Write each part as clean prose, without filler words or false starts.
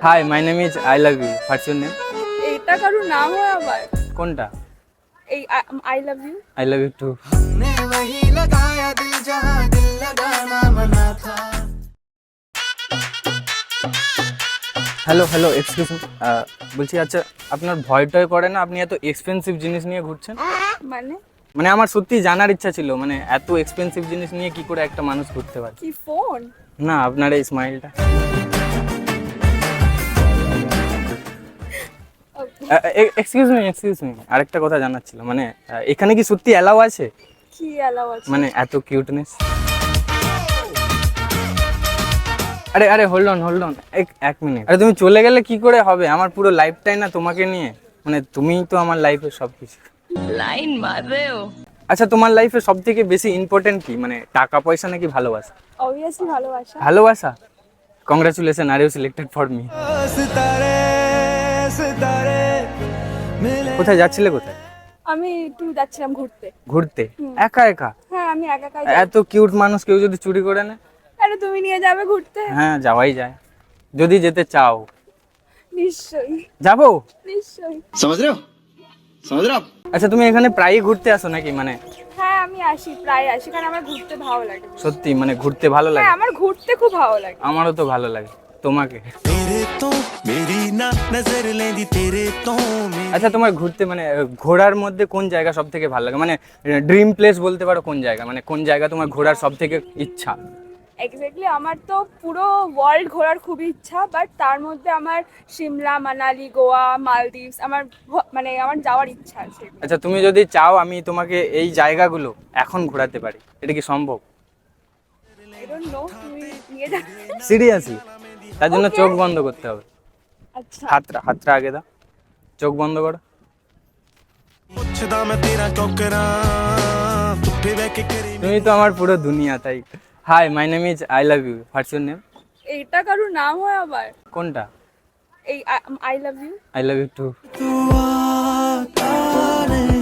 Hi, my name is I love you. What's your name? এটা কারো নাম হয় আবার কোনটা? এই I love you I love you too. हमने वही लगाया दिल जहां दिल लगाना मना था। হ্যালো এক্সকিউজ মি, বলছি আচ্ছা আপনার ভয় টয় করে না? আপনি এত এক্সপেন্সিভ জিনিস নিয়ে ঘুরছেন? মানে মানে আমার সত্যি জানার ইচ্ছা ছিল, মানে এত এক্সপেন্সিভ জিনিস নিয়ে কি করে একটা মানুষ ঘুরতে পারে? কি ফোন না, আপনার এই স্মাইলটা। এক্সকিউজ মি, আরেকটা কথা জানার ছিল, মানে এখানে কি সত্যি অ্যালাউ আছে? কি অ্যালাউ আছে মানে এত কিউটনেস। আরে হোল্ড অন এক মিনিট। আরে তুমি চলে গেলে কি করে হবে? আমার পুরো লাইফটাই না তোমাকে নিয়ে, মানে তুমিই তো আমার লাইফের সবকিছু। লাইন মার রে ও আচ্ছা তোমার লাইফে সব থেকে বেশি ইম্পর্টেন্ট কি, মানে টাকা পয়সা নাকি ভালোবাসা? অবভিয়াসলি ভালোবাসা ভালোবাসা। Congratulation, are you selected for me. सितारे सितारे मिले। কোথায় যাচ্ছিলে? কোথায় আমি একটু যাচ্ছিলাম ঘুরতে ঘুরতে? একা একা? হ্যাঁ আমি একা একাই এত কিউট মানুষ কেউ যদি চুরি করে নেয়? আরে তুমি নিয়ে যাবে ঘুরতে হ্যাঁ যাওয়াই যায়, যদি যেতে চাও। নিশ্চয়ই যাবো। নিশ্চয়ই समझ रहे हो आप? আচ্ছা তুমি এখানে প্রায়ই ঘুরতে আসো নাকি? মানে হ্যাঁ আমি আসি প্রায় আসি কারণ আমার ঘুরতে ভালো লাগে সত্যি মানে ঘুরতে ভালো লাগে? হ্যাঁ আমার ঘুরতে খুব ভালো লাগে আমারও তো ভালো লাগে। তোমাকে? तेरे तो मेरी ना नजर लेंदी तेरे तो मेरी। আচ্ছা তোমার ঘুরতে মানে ঘোরার মধ্যে কোন জায়গা সব থেকে ভালো লাগে? মানে ড্রিম প্লেস বলতে পারো কোন জায়গা, মানে কোন জায়গা তোমার ঘোরার সব থেকে ইচ্ছা? এক্স্যাক্টলি আমার তো পুরো ওয়ার্ল্ড ঘোরার খুবই ইচ্ছা বাট তার মধ্যে আমার সিমলা মানালি গোয়া মালদ্বীপস আমার মানে আমার যাওয়ার ইচ্ছা আছে আচ্ছা তুমি যদি চাও আমি তোমাকে এই জায়গাগুলো এখন ঘোরাতে পারি, এটা কি সম্ভব? আই ডোন্ট নো তুমি নিয়ে যাবে সিরিয়াসলি? তার জন্য Okay. চোখ বন্ধ করতে হবে। আচ্ছা হাতটা আগে দাও, চোখ বন্ধ করো। पुछदा मैं तेरा क्यों करा तुठे बह के करी তুমি তো আমার পুরো দুনিয়া, তাই। Hi, my name is I love you. What's your name? এইটা কারো নাম হয় আবার কোনটা? এই I love you I love you too. तू आता नहीं।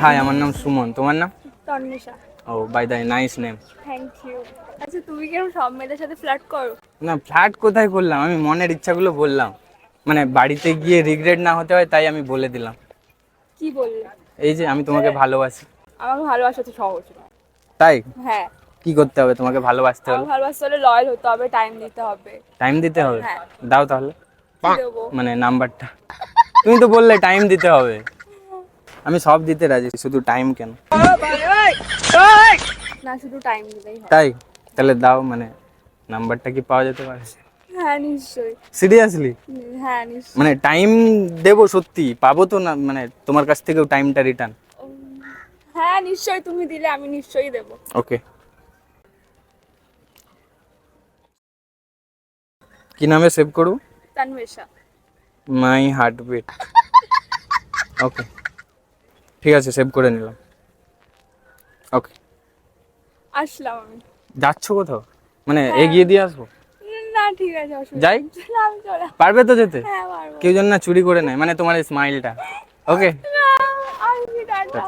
হাই, আমার নাম সুমন, তোমার নাম? তন্নিশা ও by the nice name. Thank you আচ্ছা তুমি কেন সব মেয়েদের সাথে ফ্লার্ট করো না ফ্ল্যাট কোথায় করলাম, আমি মনের ইচ্ছাগুলো বললাম, মানে বাড়িতে গিয়ে রিগ্রেট না হতে হয় তাই আমি বলে দিলাম। কি বললে এই যে আমি তোমাকে ভালোবাসি। আমাকে ভালোবাসা তো সহজ না তাই? হ্যাঁ কি করতে হবে তোমাকে ভালোবাসতে হলে? আমাকে ভালোবাসতে হলে লয়াল হতে হবে টাইম দিতে হবে টাইম দিতে হবে? হ্যাঁ। দাও তাহলে কি দেবো মানে নাম্বারটা। তুমি তো বললে টাইম দিতে হবে, আমি সব দিতে রাজি, শুধু টাইম কেন? না শুধু টাইম দিলেই হয় তাই? তাহলে দাও, মানে নাম্বারটা কি পাওয়া যেতে পারে? হ্যাঁ নিশ্চয়ই সিরিয়াসলি? হ্যাঁ নিশ্চয়ই মানে টাইম দেবো সত্যি? পাবো তো না মানে তোমার কাছ থেকেও টাইমটা রিটার্ন? হ্যাঁ নিশ্চয়ই তুমি দিলে আমি নিশ্চয়ই দেবো ওকে। কি নামে সেভ করবো? তানবেশা মাই হার্টবিট। ওকে ঠিক আছে, সেভ করে নিলাম। ওকে। আসলাম আমি যাচ্ছ কোথাও? মানে হ্যাঁ। এগিয়ে দিয়ে আসবো? না ঠিক আছে অসুবিধা যাই? নেই। না, আমি চলে পারবে তো যেতে? হ্যাঁ পারবো কেউ যেন না চুরি করে নেয়, মানে তোমার স্মাইলটা। ওকে। না, আসবি টাটা